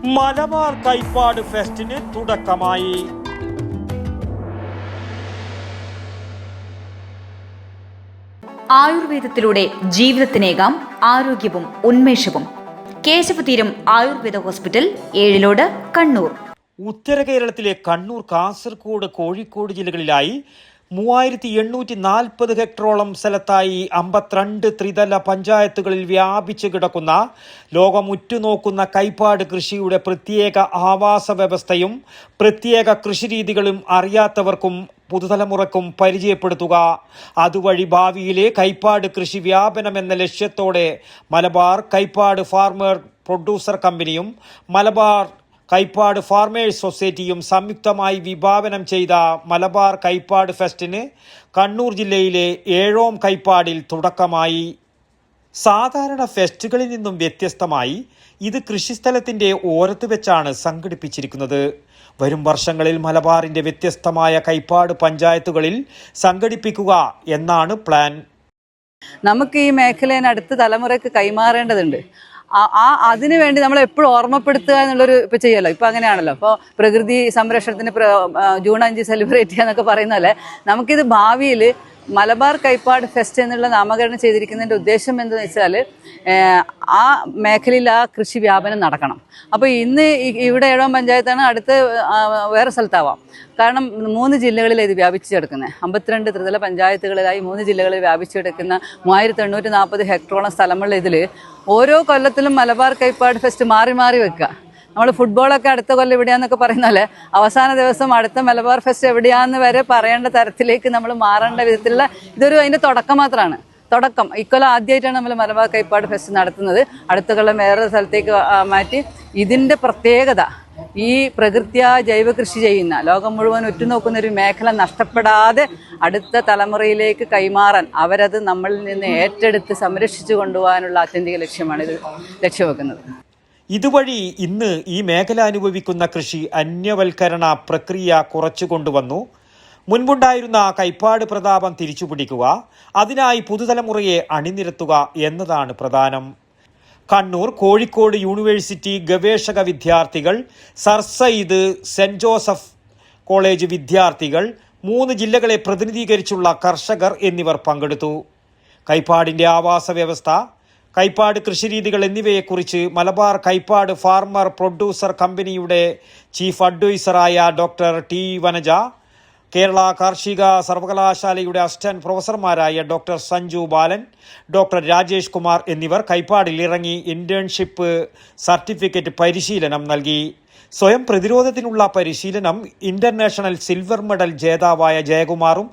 മലബാർ കൈപ്പാട് ഫെസ്റ്റിന് തുടക്കമായി. ആയുർവേദത്തിലൂടെ ജീവിതത്തിനേകാം ആരോഗ്യവും ഉന്മേഷവും. കേശവതീരം ആയുർവേദ ഹോസ്പിറ്റൽ, ഏഴിലോട്, കണ്ണൂർ. ഉത്തര കേരളത്തിലെ കണ്ണൂർ, കാസർഗോഡ്, കോഴിക്കോട് ജില്ലകളിലായി 3840 ഹെക്ടറോളം സ്ഥലത്തായി 52 ത്രിതല പഞ്ചായത്തുകളിൽ വ്യാപിച്ചു കിടക്കുന്ന ലോകം ഉറ്റുനോക്കുന്ന കൈപ്പാട് കൃഷിയുടെ പ്രത്യേക ആവാസ വ്യവസ്ഥയും പ്രത്യേക കൃഷിരീതികളും അറിയാത്തവർക്കും പുതുതലമുറക്കും പരിചയപ്പെടുത്തുക. അതുവഴി ഭാവിയിലെ കൈപ്പാട് കൃഷി വ്യാപനം എന്ന ലക്ഷ്യത്തോടെ മലബാർ കൈപ്പാട് ഫാർമർ പ്രൊഡ്യൂസർ കമ്പനിയും മലബാർ കൈപ്പാട് ഫാർമേഴ്സ് സൊസൈറ്റിയും സംയുക്തമായി വിഭാവനം ചെയ്ത മലബാർ കൈപ്പാട് ഫെസ്റ്റിന് കണ്ണൂർ ജില്ലയിലെ ഏഴോം കൈപ്പാടിൽ തുടക്കമായി. സാധാരണ ഫെസ്റ്റുകളിൽ നിന്നും വ്യത്യസ്തമായി ഇത് കൃഷിസ്ഥലത്തിൻ്റെ ഓരത്ത് വെച്ചാണ് സംഘടിപ്പിച്ചിരിക്കുന്നത്. വരും വർഷങ്ങളിൽ മലബാറിൻ്റെ വ്യത്യസ്തമായ കൈപ്പാട് പഞ്ചായത്തുകളിൽ സംഘടിപ്പിക്കുക എന്നാണ് പ്ലാൻ. നമുക്ക് ഈ മേഖലയെ അടുത്ത തലമുറയ്ക്ക് കൈമാറേണ്ടതുണ്ട്. അതിനു വേണ്ടി നമ്മൾ എപ്പോഴും ഓർമ്മപ്പെടുത്തുക എന്നുള്ളൊരു ഇപ്പം ചെയ്യുമല്ലോ. ഇപ്പം അങ്ങനെയാണല്ലോ. അപ്പോൾ പ്രകൃതി സംരക്ഷണത്തിന് ജൂൺ 5 സെലിബ്രേറ്റ് ചെയ്യുക എന്നൊക്കെ പറയുന്ന പോലെ നമുക്കിത് ഭാവിയിൽ മലബാർ കൈപ്പാട് ഫെസ്റ്റ് എന്നുള്ള നാമകരണം ചെയ്തിരിക്കുന്നതിൻ്റെ ഉദ്ദേശം എന്താണെന്ന് വെച്ചാൽ ആ മേഖലയിൽ ആ കൃഷി വ്യാപനം നടക്കണം. അപ്പോൾ ഇന്ന് ഇവിടെ ഏഴോം പഞ്ചായത്താണ്, അടുത്ത് വേറെ സ്ഥലത്താവാം. കാരണം 3 ജില്ലകളിൽ ഇത് വ്യാപിച്ചു കിടക്കുന്നത്. 52 ത്രിതല പഞ്ചായത്തുകളിലായി 3 ജില്ലകളിൽ വ്യാപിച്ചു കിടക്കുന്ന 3840 ഹെക്ടറോളം സ്ഥലമുള്ള ഇതിൽ ഓരോ കൊല്ലത്തിലും മലബാർ കൈപ്പാട് ഫെസ്റ്റ് മാറി മാറി വെക്കുക. നമ്മൾ ഫുട്ബോളൊക്കെ അടുത്ത കൊല്ലം എവിടെയാന്നൊക്കെ പറയുന്ന പോലെ അവസാന ദിവസം അടുത്ത മലബാർ ഫെസ്റ്റ് എവിടെയാന്ന് വരെ പറയേണ്ട തരത്തിലേക്ക് നമ്മൾ മാറേണ്ട വിധത്തിലുള്ള അതിൻ്റെ തുടക്കം മാത്രമാണ്. തുടക്കം ഇക്കൊല്ലം ആദ്യമായിട്ടാണ് നമ്മൾ മലബാർ കൈപ്പാട് ഫെസ്റ്റ് നടത്തുന്നത്. അടുത്ത കൊല്ലം വേറെ സ്ഥലത്തേക്ക് മാറ്റി. ഇതിൻ്റെ പ്രത്യേകത ഈ പ്രകൃത്യാ ജൈവ കൃഷി ചെയ്യുന്ന ലോകം മുഴുവൻ ഉറ്റുനോക്കുന്ന ഒരു മേഖല നഷ്ടപ്പെടാതെ അടുത്ത തലമുറയിലേക്ക് കൈമാറാൻ, അവരത് നമ്മളിൽ നിന്ന് ഏറ്റെടുത്ത് സംരക്ഷിച്ചു കൊണ്ടുപോകാനുള്ള ആത്യന്തിക ലക്ഷ്യമാണ് ഇത് ലക്ഷ്യവെക്കുന്നത്. ഇതുവഴി ഇന്ന് ഈ മേഖല അനുഭവിക്കുന്ന കൃഷി അന്യവൽക്കരണ പ്രക്രിയ കുറച്ചു കൊണ്ടുവന്നു. മുൻപുണ്ടായിരുന്ന കൈപ്പാട് പ്രതാപം തിരിച്ചുപിടിക്കുക, അതിനായി പുതുതലമുറയെ അണിനിരത്തുക എന്നതാണ് പ്രധാനം. കണ്ണൂർ, കോഴിക്കോട് യൂണിവേഴ്സിറ്റി ഗവേഷക വിദ്യാർത്ഥികൾ, sir Syed Saint Joseph college വിദ്യാർത്ഥികൾ, 3 ജില്ലകളെ പ്രതിനിധീകരിച്ചുള്ള കർഷകർ എന്നിവർ പങ്കെടുത്തു. കൈപ്പാടിൻ്റെ ആവാസ വ്യവസ്ഥ, കൈപ്പാട് കൃഷിരീതികൾ എന്നിവയെക്കുറിച്ച് മലബാർ കൈപ്പാട് ഫാർമർ പ്രൊഡ്യൂസർ കമ്പനിയുടെ ചീഫ് അഡ്വൈസറായ ഡോക്ടർ ടി വനജ, കേരള കാർഷിക സർവകലാശാലയുടെ അസിസ്റ്റന്റ് പ്രൊഫസർമാരായ ഡോക്ടർ സഞ്ജു ബാലൻ, ഡോക്ടർ രാജേഷ് കുമാർ എന്നിവർ കൈപ്പാടിൽ ഇറങ്ങി ഇന്റേൺഷിപ്പ് സർട്ടിഫിക്കറ്റ് പരിശീലനം നൽകി. സ്വയം പ്രതിരോധത്തിനുള്ള പരിശീലനം ഇന്റർനാഷണൽ സിൽവർ മെഡൽ ജേതാവായ ജയകുമാറും,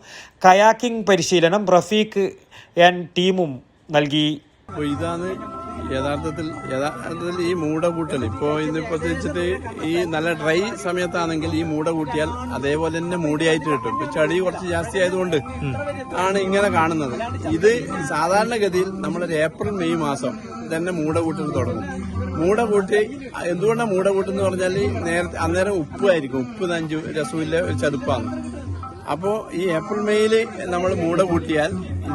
കയാക്കിംഗ് പരിശീലനം റഫീഖ് എൻ ടീമും നൽകി. അപ്പോൾ ഇതാണ് യഥാർത്ഥത്തിൽ ഈ മൂട കൂട്ടൽ. ഇപ്പോൾ ഇന്നിപ്പോൾ വെച്ചിട്ട് ഈ നല്ല ഡ്രൈ സമയത്താണെങ്കിൽ ഈ മൂട കൂട്ടിയാൽ അതേപോലെ തന്നെ മൂടിയായിട്ട് കിട്ടും. ഇപ്പൊ ചടി കുറച്ച് ജാസ്തി ആയതുകൊണ്ട് ആണ് ഇങ്ങനെ കാണുന്നത്. ഇത് സാധാരണഗതിയിൽ നമ്മളൊരു ഏപ്രിൽ മെയ് മാസം തന്നെ മൂട കൂട്ടൽ തുടങ്ങും. മൂട കൂട്ടി എന്തുകൊണ്ടാണ് മൂട കൂട്ടെന്ന് പറഞ്ഞാൽ നേരത്തെ അന്നേരം ഉപ്പായിരിക്കും, ഉപ്പ് നഞ്ചു രസമില്ല ഒരു ചതുപ്പാണ്. അപ്പോൾ ഈ ഏപ്രിൽ മെയ്യിൽ നമ്മൾ മൂട കൂട്ടിയാൽ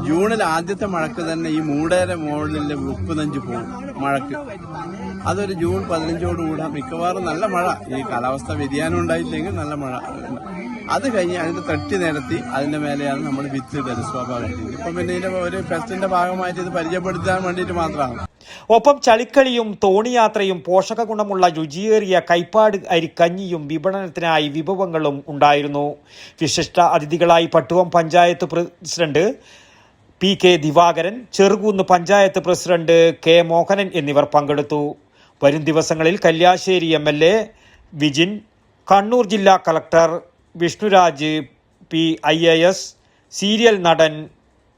ജൂണിൽ ആദ്യത്തെ മഴക്ക് തന്നെ ഈ മൂടയുടെ മുകളിലെ ഉപ്പ് നഞ്ച് പോകും മഴക്ക്. അതൊരു ജൂൺ 15 മിക്കവാറും നല്ല മഴ, ഈ കാലാവസ്ഥ വ്യതിയാനം ഉണ്ടായില്ലെങ്കിൽ നല്ല മഴ. അത് കഴിഞ്ഞ് അതിന്റെ തട്ടി നിരത്തി അതിന്റെ മേലെയാണ് നമ്മൾ വിത്ത് ഇടല് സ്വാഭാവികം. ഇപ്പം പിന്നെ ഇതിന്റെ ഒരു ഫെസ്റ്റിന്റെ ഭാഗമായിട്ട് ഇത് പരിചയപ്പെടുത്താൻ വേണ്ടിയിട്ട് മാത്രമാണ്. ഒപ്പം ചളിക്കളിയും തോണിയാത്രയും പോഷക ഗുണമുള്ള രുചിയേറിയ കൈപ്പാട് അരിക്കഞ്ഞിയും വിപണനത്തിനായി വിഭവങ്ങളും ഉണ്ടായിരുന്നു. വിശിഷ്ട അതിഥികളായി Pattuvam panchayat president P K Divakaran, Cherukunnu panchayat president K Mohanan എന്നിവർ പങ്കെടുത്തു. വരും ദിവസങ്ങളിൽ കല്യാശ്ശേരി MLA വിജിൻ, കണ്ണൂർ ജില്ലാ കളക്ടർ വിഷ്ണുരാജ് PIAS, സീരിയൽ നടൻ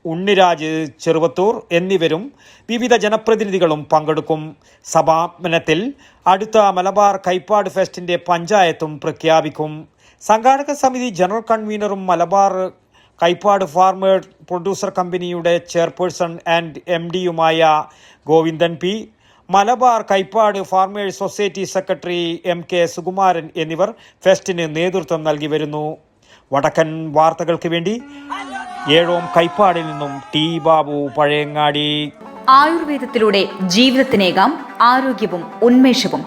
ഉണ്ണിരാജ് ചെറുവത്തൂർ എന്നിവരും വിവിധ ജനപ്രതിനിധികളും പങ്കെടുക്കും. സമാപനത്തിൽ അടുത്ത മലബാർ കൈപ്പാട് ഫെസ്റ്റിന്റെ പഞ്ചായത്തും പ്രഖ്യാപിക്കും. സംഘാടക സമിതി ജനറൽ കൺവീനറും മലബാർ കൈപ്പാട് ഫാർമർ പ്രൊഡ്യൂസർ കമ്പനിയുടെ ചെയർപേഴ്സൺ ആൻഡ് MDയുമായ Govindan P, Malabar Kaipad farmers society secretary MK Sukumaran എന്നിവർ ഫെസ്റ്റിന് നേതൃത്വം നൽകി വരുന്നു. വടക്കൻ വാർത്തകൾക്ക് വേണ്ടി ഏഴോം കൈപ്പാടിൽ നിന്നും ടി ബാബു, പഴയങ്ങാടി. ആയുർവേദത്തിലൂടെ ജീവിതത്തിനേകാം ആരോഗ്യവും ഉന്മേഷവും.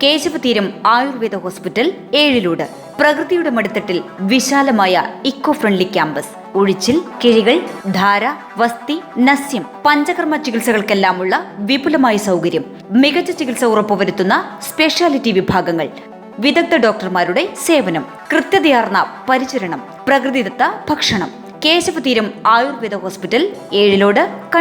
കേശവതീരം ആയുർവേദ ഹോസ്പിറ്റൽ ഏഴിലോട്. പ്രകൃതിയുടെ മടിത്തട്ടിൽ വിശാലമായ ഇക്കോ ഫ്രണ്ട്ലി ക്യാമ്പസ്. ഒഴിച്ചിൽ, കിഴികൾ, ധാര, വസ്തി, നസ്യം, പഞ്ചകർമ്മ ചികിത്സകൾക്കെല്ലാമുള്ള വിപുലമായ സൗകര്യം. മികച്ച ചികിത്സ ഉറപ്പുവരുത്തുന്ന സ്പെഷ്യാലിറ്റി വിഭാഗങ്ങൾ, വിദഗ്ധ ഡോക്ടർമാരുടെ സേവനം, കൃത്യതയാർന്ന പരിചരണം, പ്രകൃതിദത്ത ഭക്ഷണം. കേശവതീരം ആയുർവേദ ഹോസ്പിറ്റൽ ഏഴിലോട്, കണ്ണൂർ.